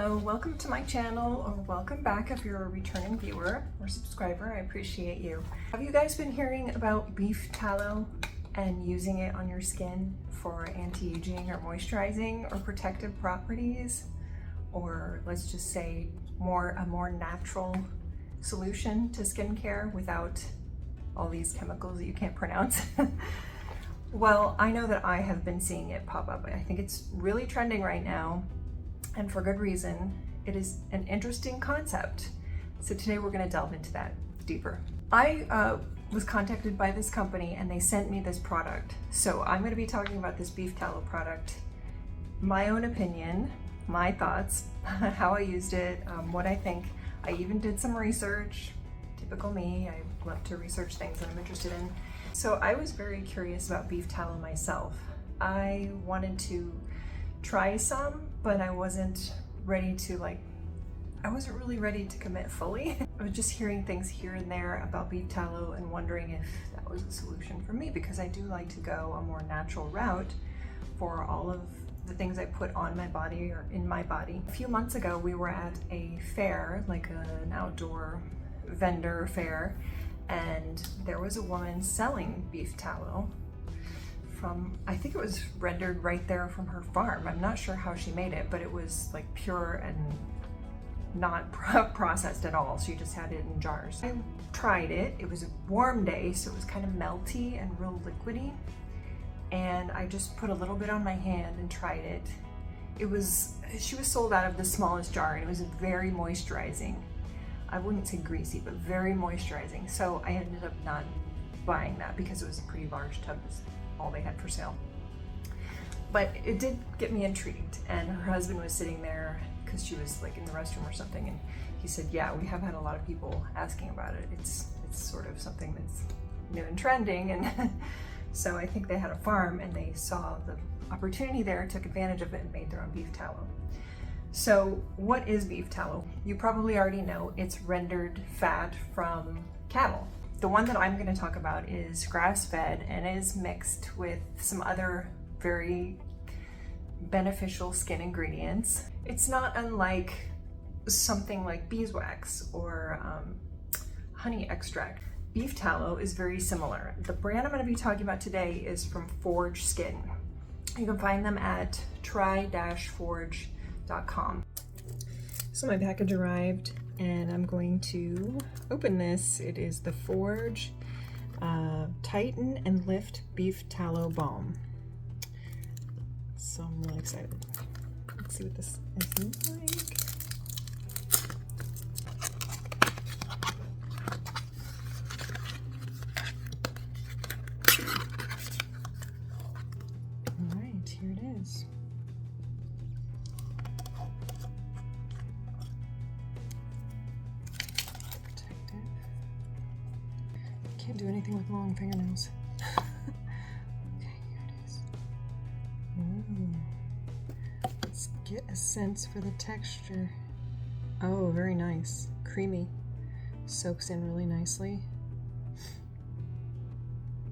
Hello, welcome to my channel, or welcome back if you're a returning viewer or subscriber. I appreciate you. Have you guys been hearing about beef tallow and using it on your skin for anti-aging or moisturizing or protective properties? Or let's just say a more natural solution to skincare without all these chemicals that you can't pronounce. Well, I know that I have been seeing it pop up. I think it's really trending right now, and for good reason. It is an interesting concept. So today we're going to delve into that deeper. I was contacted by this company and they sent me this product. So I'm going to be talking about this beef tallow product, my own opinion, my thoughts, how I used it, what I think. I even did some research. Typical me, I love to research things that I'm interested in. So I was very curious about beef tallow myself. I wanted to try some, but I wasn't ready to I wasn't really ready to commit fully. I was just hearing things here and there about beef tallow and wondering if that was a solution for me, because I do like to go a more natural route for all of the things I put on my body or in my body. A few months ago, we were at a fair, like an outdoor vendor fair, and there was a woman selling beef tallow from, I think it was rendered right there from her farm. I'm not sure how she made it, but it was like pure and not processed at all. She just had it in jars. I tried it. It was a warm day, so it was kind of melty and real liquidy. And I just put a little bit on my hand and tried it. She was sold out of the smallest jar, and it was very moisturizing. I wouldn't say greasy, but very moisturizing. So I ended up not buying that because it was a pretty large tub, is all they had for sale. But it did get me intrigued, and her husband was sitting there because she was like in the restroom or something, and he said, yeah, we have had a lot of people asking about it. It's sort of something that's new and trending, and so I think they had a farm and they saw the opportunity there, took advantage of it, and made their own beef tallow. So what is beef tallow? You probably already know it's rendered fat from cattle. The one that I'm going to talk about is grass-fed and is mixed with some other very beneficial skin ingredients. It's not unlike something like beeswax or honey extract. Beef tallow is very similar. The brand I'm going to be talking about today is from Forge Skin. You can find them at try-forge.com. So my package arrived and I'm going to open this. It is the Forge Tighten and Lift Beef Tallow Balm. So I'm really excited. Let's see what this is like. All right, here it is. Can't do anything with long fingernails. Okay, here it is. Ooh. Let's get a sense for the texture. Oh, very nice. Creamy. Soaks in really nicely.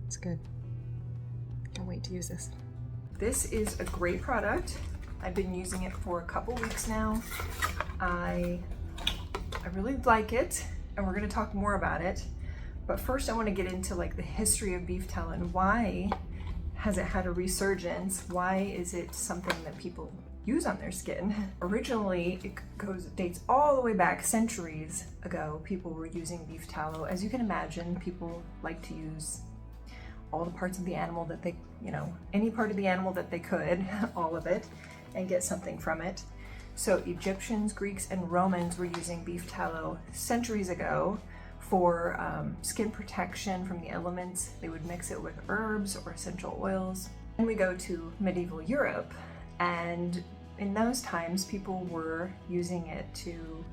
It's good. Can't wait to use this. This is a great product. I've been using it for a couple weeks now. I really like it, and we're going to talk more about it. But first I want to get into the history of beef tallow and why has it had a resurgence? Why is it something that people use on their skin? Originally, it dates all the way back centuries ago. People were using beef tallow. As you can imagine, people like to use all the parts of the animal that they, any part of the animal that they could, all of it, and get something from it. So Egyptians, Greeks, and Romans were using beef tallow centuries ago for skin protection from the elements. They would mix it with herbs or essential oils. Then we go to medieval Europe, and in those times people were using it to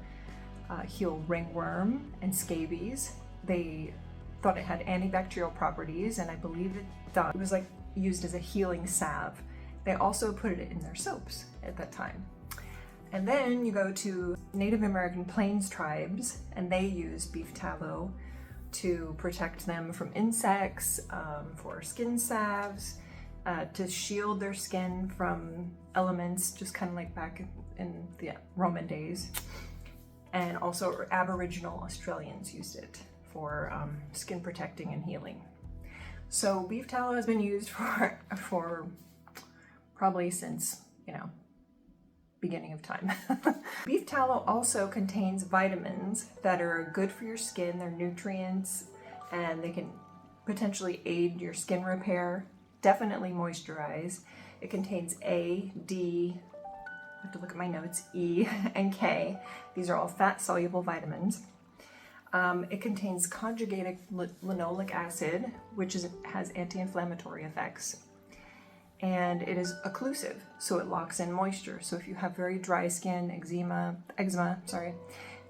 heal ringworm and scabies. They thought it had antibacterial properties, and I believe it was used as a healing salve. They also put it in their soaps at that time. And then you go to Native American Plains tribes, and they use beef tallow to protect them from insects, for skin salves, to shield their skin from elements, just kind of like back in the Roman days. And also Aboriginal Australians used it for skin protecting and healing. So beef tallow has been used for probably since, you know, beginning of time. Beef tallow also contains vitamins that are good for your skin. They're nutrients and they can potentially aid your skin repair, definitely moisturize. It contains A, D, I have to look at my notes, E and K. These are all fat soluble vitamins. It contains conjugated linoleic acid, which has anti-inflammatory effects. And it is occlusive, so it locks in moisture. So if you have very dry skin, eczema,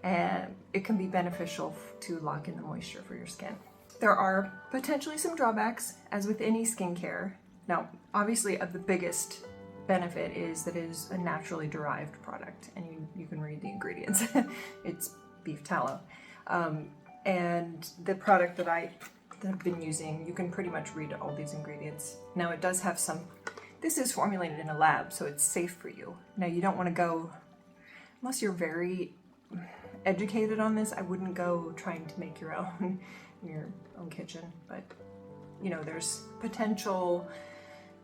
and it can be beneficial to lock in the moisture for your skin. There are potentially some drawbacks, as with any skincare. Now, obviously, the biggest benefit is that it is a naturally derived product, and you can read the ingredients. It's beef tallow. And the product that I have been using, you can pretty much read all these ingredients. Now it does have this is formulated in a lab, so it's safe for you. Now you don't want to go, unless you're very educated on this, I wouldn't go trying to make your own in your own kitchen, but you know, there's potential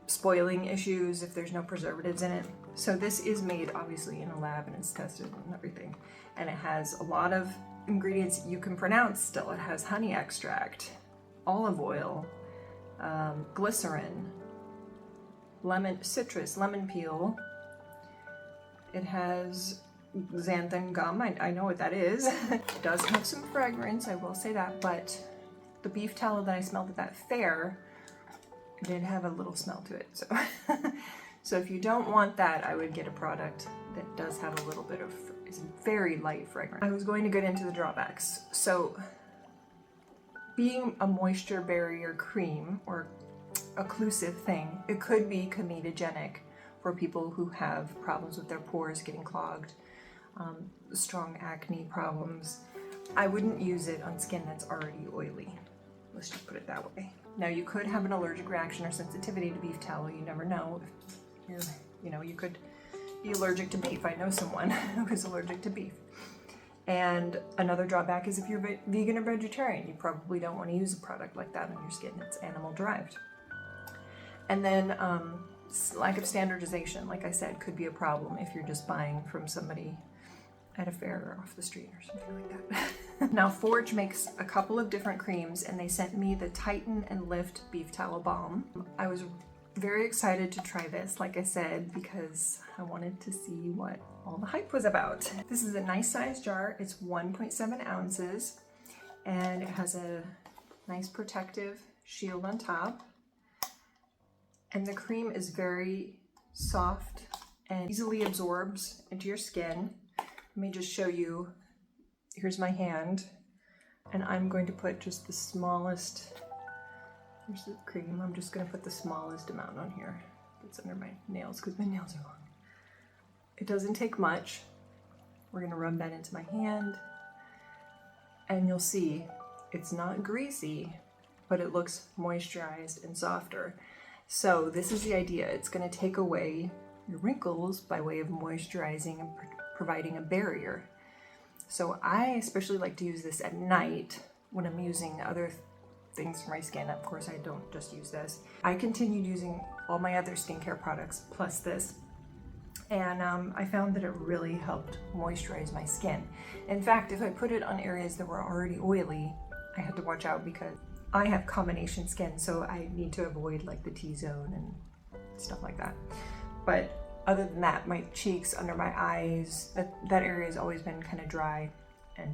spoiling issues if there's no preservatives in it. So this is made obviously in a lab and it's tested and everything. And it has a lot of ingredients you can pronounce still. It has honey extract, olive oil, glycerin, citrus, lemon peel. It has xanthan gum, I know what that is. It does have some fragrance, I will say that, but the beef tallow that I smelled at that fair did have a little smell to it. So if you don't want that, I would get a product that does have a little bit of, it's very light fragrance. I was going to get into the drawbacks. So being a moisture barrier cream or occlusive thing, it could be comedogenic for people who have problems with their pores getting clogged, strong acne problems. I wouldn't use it on skin that's already oily. Let's just put it that way. Now you could have an allergic reaction or sensitivity to beef tallow. You never know. You could be allergic to beef. I know someone who is allergic to beef. And another drawback is if you're vegan or vegetarian, you probably don't want to use a product like that on your skin. It's animal derived. And then lack of standardization, like I said, could be a problem if you're just buying from somebody at a fair or off the street or something like that. Now Forge makes a couple of different creams and they sent me the Tighten and Lift Beef Tallow Balm. I was very excited to try this, like I said, because I wanted to see what all the hype was about. This is a nice size jar. It's 1.7 ounces and it has a nice protective shield on top. And the cream is very soft and easily absorbs into your skin. Let me just show you, here's my hand, and I'm going to put just the smallest, here's the cream, I'm just going to put the smallest amount on here. It's under my nails because my nails are long. It doesn't take much. We're going to rub that into my hand, and you'll see it's not greasy, but it looks moisturized and softer. So this is the idea. It's going to take away your wrinkles by way of moisturizing and providing a barrier. So I especially like to use this at night when I'm using other things for my skin. Of course, I don't just use this. I continued using all my other skincare products plus this, and I found that it really helped moisturize my skin. In fact, if I put it on areas that were already oily, I had to watch out because I have combination skin, so I need to avoid like the T-zone and stuff like that. But other than that, my cheeks, under my eyes, that area has always been kind of dry, and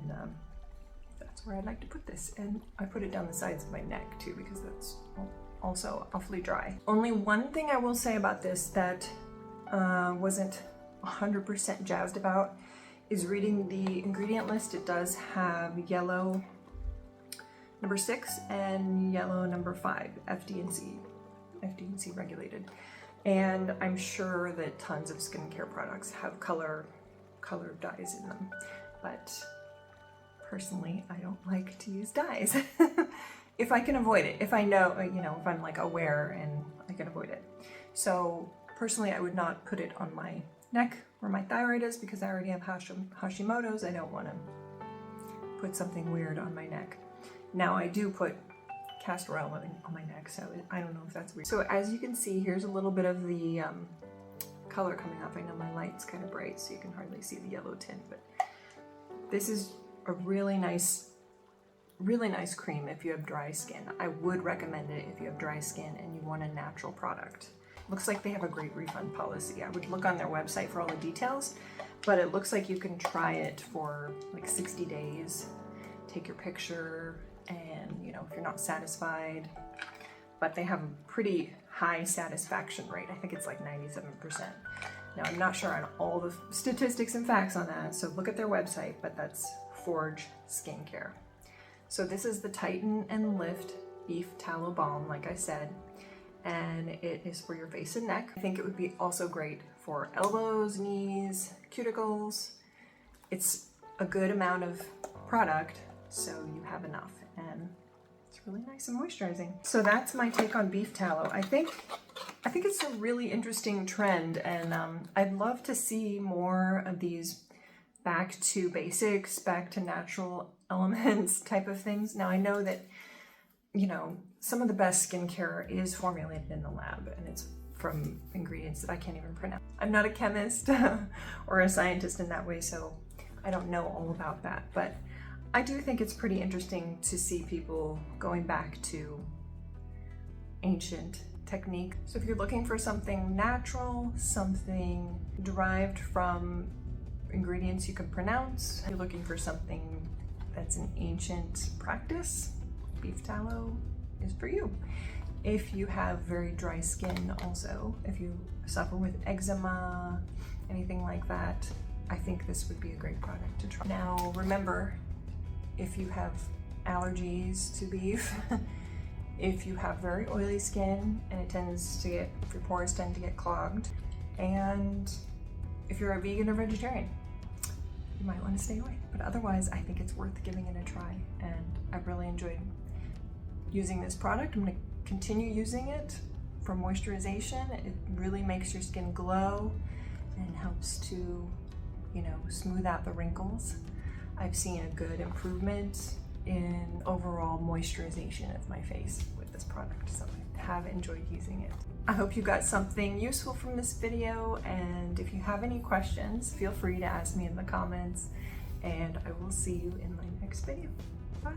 that's where I like to put this. And I put it down the sides of my neck too, because that's also awfully dry. Only one thing I will say about this that wasn't 100% jazzed about is reading the ingredient list. It does have yellow number 6 and yellow number 5, FD&C regulated. And I'm sure that tons of skincare products have colored dyes in them, but personally, I don't like to use dyes. If I can avoid it, if I know, if I'm like aware and I can avoid it. So personally, I would not put it on my neck where my thyroid is because I already have Hashimoto's. I don't want to put something weird on my neck. Now I do put castor oil on my neck, so I don't know if that's weird. So as you can see, here's a little bit of the color coming up. I know my light's kind of bright, so you can hardly see the yellow tint, but this is a really nice cream if you have dry skin. I would recommend it if you have dry skin and you want a natural product. Looks like they have a great refund policy. I would look on their website for all the details, but it looks like you can try it for like 60 days, take your picture, and you know, if you're not satisfied, but they have a pretty high satisfaction rate. I think it's like 97%. Now I'm not sure on all the statistics and facts on that, so look at their website, but that's Forge Skincare. So this is the Tighten and Lift Beef Tallow Balm, like I said, and it is for your face and neck. I think it would be also great for elbows, knees, cuticles. It's a good amount of product, so you have enough, and it's really nice and moisturizing. So that's my take on beef tallow. I think it's a really interesting trend, and I'd love to see more of these back to basics, back to natural elements type of things. Now I know that, you know, some of the best skincare is formulated in the lab, and it's from ingredients that I can't even pronounce. I'm not a chemist or a scientist in that way, so I don't know all about that, but I do think it's pretty interesting to see people going back to ancient technique. So if you're looking for something natural, something derived from ingredients you can pronounce, if you're looking for something that's an ancient practice, beef tallow is for you. If you have very dry skin also, if you suffer with eczema, anything like that, I think this would be a great product to try. Now remember, if you have allergies to beef, if you have very oily skin and it tends to get, if your pores tend to get clogged, and if you're a vegan or vegetarian, you might want to stay away. But otherwise, I think it's worth giving it a try, and I've really enjoyed using this product. I'm going to continue using it for moisturization. It really makes your skin glow and helps to, you know, smooth out the wrinkles. I've seen a good improvement in overall moisturization of my face with this product, so I have enjoyed using it. I hope you got something useful from this video, and if you have any questions, feel free to ask me in the comments, and I will see you in my next video. Bye.